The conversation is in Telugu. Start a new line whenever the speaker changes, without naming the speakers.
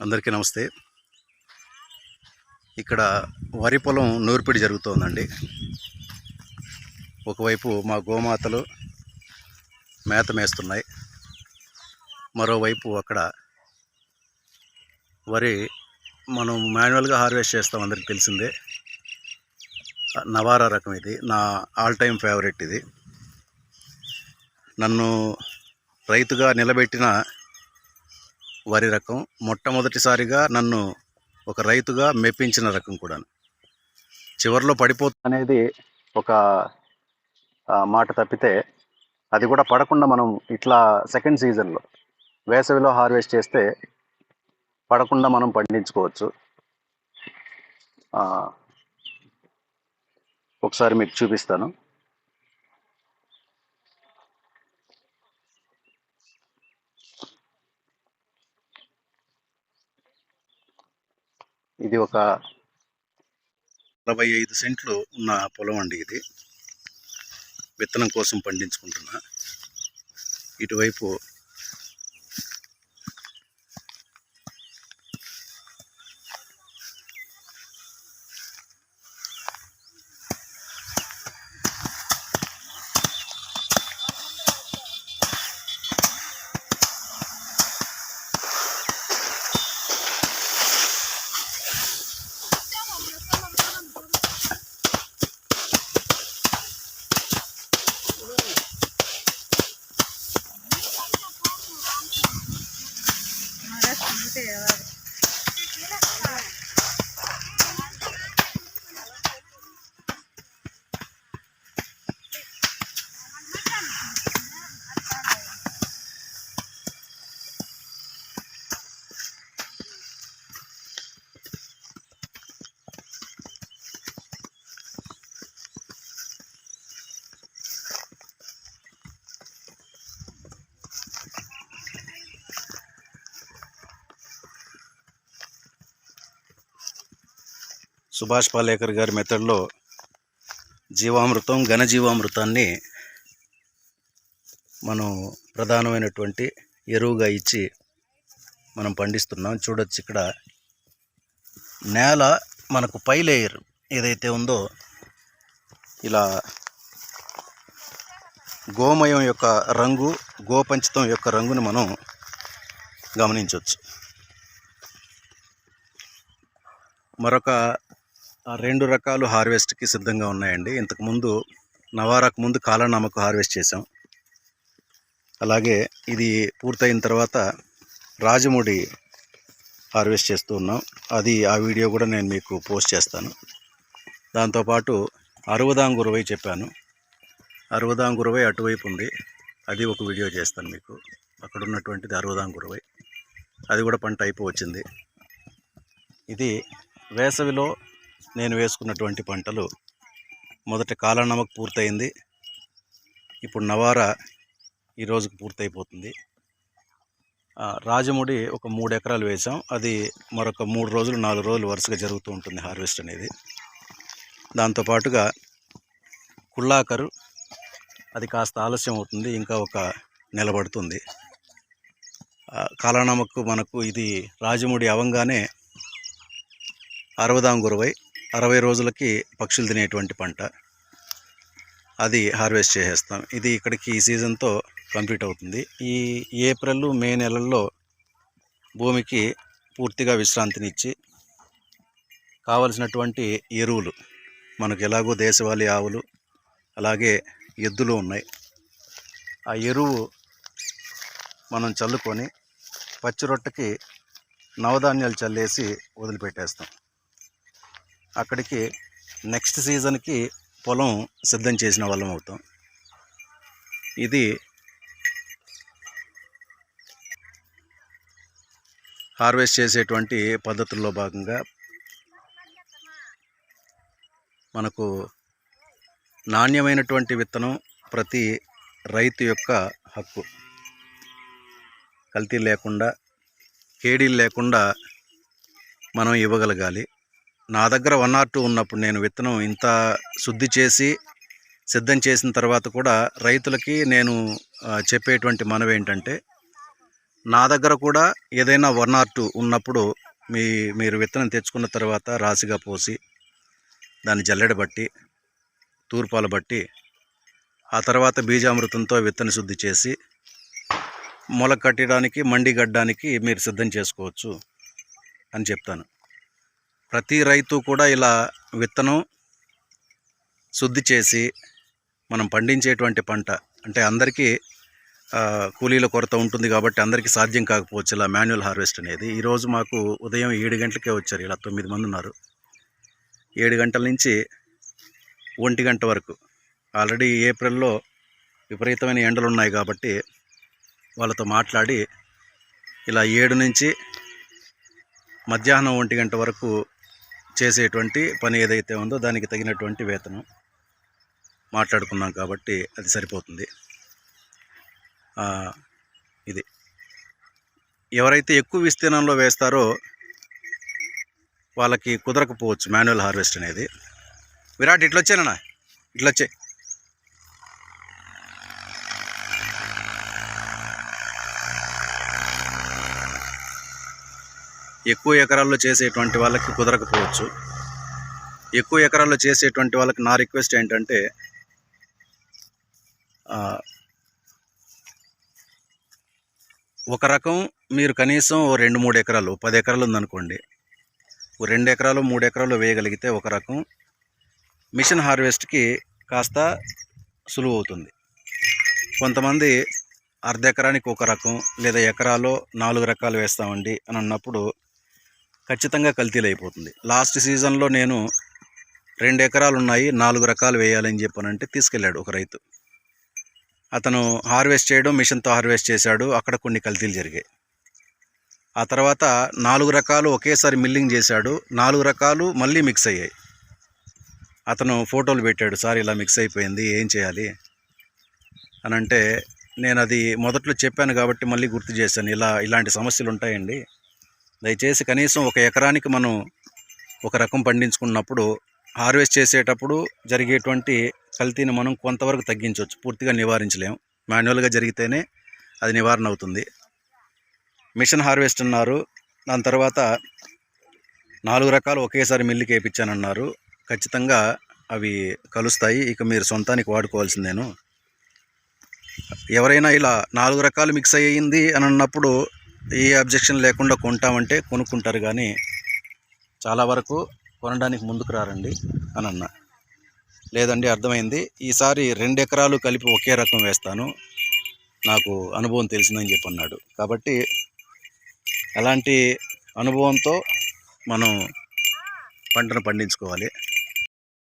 అందరికీ నమస్తే. ఇక్కడ వరి పొలం నూర్పిడి జరుగుతోందండి. ఒకవైపు మా గోమాతలు మేత మేస్తున్నాయి, మరోవైపు అక్కడ వరి మనం మాన్యువల్గా హార్వెస్ట్ చేస్తాం, అందరికి తెలిసిందే. నవారా రకం ఇది నా ఆల్ టైమ్ ఫేవరెట్. ఇది నన్ను రైతుగా నిలబెట్టిన వరి రకం, మొట్టమొదటిసారిగా నన్ను ఒక రైతుగా మెప్పించిన రకం కూడా. చివరిలో పడిపోతుంది అనేది ఒక మాట తప్పితే, అది కూడా పడకుండా మనం ఇట్లా సెకండ్ సీజన్లో వేసవిలో హార్వెస్ట్ చేస్తే పడకుండా మనం పండించుకోవచ్చు. ఒకసారి మీకు చూపిస్తాను. ఇది ఒక 45 సెంట్లు ఉన్న పొలం అండి. ఇది విత్తనం కోసం పండించుకుంటున్నా. ఇటువైపు సుభాష్ పాలేకర్ గారి మెథడ్లో జీవామృతం, ఘనజీవామృతాన్ని మనం ప్రధానమైనటువంటి ఎరువుగా ఇచ్చి మనం పండిస్తున్నాం. చూడొచ్చు, ఇక్కడ నేల మనకు పై లేయర్ ఏదైతే ఉందో, ఇలా గోమయం యొక్క రంగు, గోపంచతం యొక్క రంగును మనం గమనించవచ్చు. మరొక 2 రకాలు హార్వెస్ట్కి సిద్ధంగా ఉన్నాయండి. ఇంతకుముందు నవారాకు ముందు కాలానామకు హార్వెస్ట్ చేసాం. అలాగే ఇది పూర్తయిన తర్వాత రాజముడి హార్వెస్ట్ చేస్తూ ఉన్నాం. ఆ వీడియో కూడా నేను మీకు పోస్ట్ చేస్తాను. దాంతోపాటు అరవదాంగురవై చెప్పాను. అరవదాంగురవై అటువైపు ఉంది, అది ఒక వీడియో చేస్తాను మీకు. అక్కడ ఉన్నటువంటిది అరవదాంగురవై, అది కూడా పంట అయిపోవచ్చింది. ఇది వేసవిలో నేను వేసుకున్నటువంటి పంటలు. మొదట కాలానమక్ పూర్తయింది, ఇప్పుడు నవారా ఈ రోజుకు పూర్తయిపోతుంది. రాజముడి ఒక 3 ఎకరాలు వేసాం. అది మరొక 3 రోజులు 4 రోజులు వరుసగా జరుగుతూ ఉంటుంది హార్వెస్ట్ అనేది. దాంతోపాటుగా కుళ్ళాకరు, అది కాస్త ఆలస్యం అవుతుంది, ఇంకా ఒక నెల పడుతుంది. కాలానమకు మనకు ఇది రాజముడి అవంగానే అరవదాంగురవై 60 రోజులకి పక్షులు తినేటువంటి పంట, అది హార్వెస్ట్ చేసేస్తాం. ఇది ఇక్కడికి ఈ సీజన్తో కంప్లీట్ అవుతుంది. ఈ ఏప్రిల్, మే నెలల్లో భూమికి పూర్తిగా విశ్రాంతినిచ్చి కావలసినటువంటి ఎరువులు, మనకు ఎలాగో దేశవాళీ ఆవులు అలాగే ఎద్దులు ఉన్నాయి, ఆ ఎరువు మనం చల్లుకొని పచ్చి రొట్టెకి నవధాన్యాలు చల్లేసి వదిలిపెట్టేస్తాం. అక్కడికి నెక్స్ట్ సీజన్కి పొలం సిద్ధం చేసిన వాళ్ళం అవుతాం. ఇది హార్వెస్ట్ చేసేటువంటి పద్ధతుల్లో భాగంగా మనకు నాణ్యమైనటువంటి విత్తనం ప్రతి రైతు యొక్క హక్కు. కల్తీ లేకుండా, కేడీలు లేకుండా మనం ఇవ్వగలగాలి. నా దగ్గర 1 or 2 ఉన్నప్పుడు నేను విత్తనం ఇంత శుద్ధి చేసి సిద్ధం చేసిన తర్వాత కూడా రైతులకి నేను చెప్పేటువంటి మనవి ఏంటంటే, నా దగ్గర కూడా ఏదైనా 1 or 2 ఉన్నప్పుడు మీరు విత్తనం తెచ్చుకున్న తర్వాత రాశిగా పోసి దాన్ని జల్లెడ బట్టి తూర్పాలు బట్టి ఆ తర్వాత బీజామృతంతో విత్తన శుద్ధి చేసి మొలక కట్టడానికి మండి గడ్డానికి మీరు సిద్ధం చేసుకోవచ్చు అని చెప్తాను. ప్రతి రైతు కూడా ఇలా విత్తనం శుద్ధి చేసి మనం పండించేటువంటి పంట అంటే అందరికీ కూలీల కొరత ఉంటుంది కాబట్టి అందరికీ సాధ్యం కాకపోవచ్చు ఇలా మాన్యువల్ హార్వెస్ట్ అనేది. ఈరోజు మాకు ఉదయం 7 గంటలకే వచ్చారు, ఇలా 9 మంది ఉన్నారు. 7 గంటల నుంచి 1 గంట వరకు ఆల్రెడీ ఏప్రిల్లో విపరీతమైన ఎండలు ఉన్నాయి కాబట్టి వాళ్ళతో మాట్లాడి ఇలా 7 నుంచి మధ్యాహ్నం 1 గంట వరకు చేసేటువంటి పని ఏదైతే ఉందో దానికి తగినటువంటి వేతనం మాట్లాడుకున్నాం కాబట్టి అది సరిపోతుంది. ఇది ఎవరైతే ఎక్కువ విస్తీర్ణంలో వేస్తారో వాళ్ళకి కుదరకపోవచ్చు మాన్యువల్ హార్వెస్ట్ అనేది. విరాట్ ఇట్లొచ్చానన్నా, ఇట్లొచ్చే. ఎక్కువ ఎకరాల్లో చేసేటువంటి వాళ్ళకి కుదరకపోవచ్చు. ఎక్కువ ఎకరాల్లో చేసేటువంటి వాళ్ళకి నా రిక్వెస్ట్ ఏంటంటే ఒక రకం మీరు కనీసం 2-3 ఎకరాలు 10 ఎకరాలు ఉందనుకోండి, 2 ఎకరాలు 3 ఎకరాలు వేయగలిగితే ఒక రకం మిషన్ హార్వెస్ట్కి కాస్త సులువు అవుతుంది. కొంతమంది అర్ధ ఎకరానికి ఒక రకం లేదా ఎకరాలో 4 రకాలు వేస్తామండి అని అన్నప్పుడు ఖచ్చితంగా కల్తీలు అయిపోతుంది. లాస్ట్ సీజన్లో నేను 2 ఎకరాలు ఉన్నాయి 4 రకాలు వేయాలని చెప్పానంటే తీసుకెళ్ళాడు ఒక రైతు. అతను హార్వెస్ట్ చేయడం మిషన్తో హార్వెస్ట్ చేశాడు, అక్కడ కొన్ని కల్తీలు జరిగాయి. ఆ తర్వాత 4 రకాలు ఒకేసారి మిల్లింగ్ చేశాడు, 4 రకాలు మళ్ళీ మిక్స్ అయ్యాయి. అతను ఫోటోలు పెట్టాడు, సార్ ఇలా మిక్స్ అయిపోయింది ఏం చేయాలి అని అంటే, నేను అది మొదట్లో చెప్పాను కాబట్టి మళ్ళీ గుర్తు చేశాను, ఇలాంటి సమస్యలు ఉంటాయండి. దయచేసి కనీసం ఒక ఎకరానికి మనం ఒక రకం పండించుకున్నప్పుడు హార్వెస్ట్ చేసేటప్పుడు జరిగేటువంటి కల్తీని మనం కొంతవరకు తగ్గించవచ్చు, పూర్తిగా నివారించలేం. మాన్యువల్గా జరిగితేనే అది నివారణ అవుతుంది. మిషన్ హార్వెస్ట్ అన్నారు, దాని తర్వాత 4 రకాలు ఒకేసారి మిల్లికి వేయించానన్నారు. ఖచ్చితంగా అవి కలుస్తాయి, ఇక మీరు సొంతానికి వాడుకోవాల్సిందేను. ఎవరైనా ఇలా 4 రకాలు మిక్స్ అయ్యింది అని అన్నప్పుడు ఏ అబ్జెక్షన్ లేకుండా కొంటామంటే కొనుక్కుంటారు, కానీ చాలా వరకు కొనడానికి ముందుకు రారండి అని అన్నా. లేదండి అర్థమైంది, ఈసారి 2 ఎకరాలు కలిపి ఒకే రకం వేస్తాను, నాకు అనుభవం తెలిసిందని చెప్పి అన్నాడు. కాబట్టి అలాంటి అనుభవంతో మనం పంటను పండించుకోవాలి.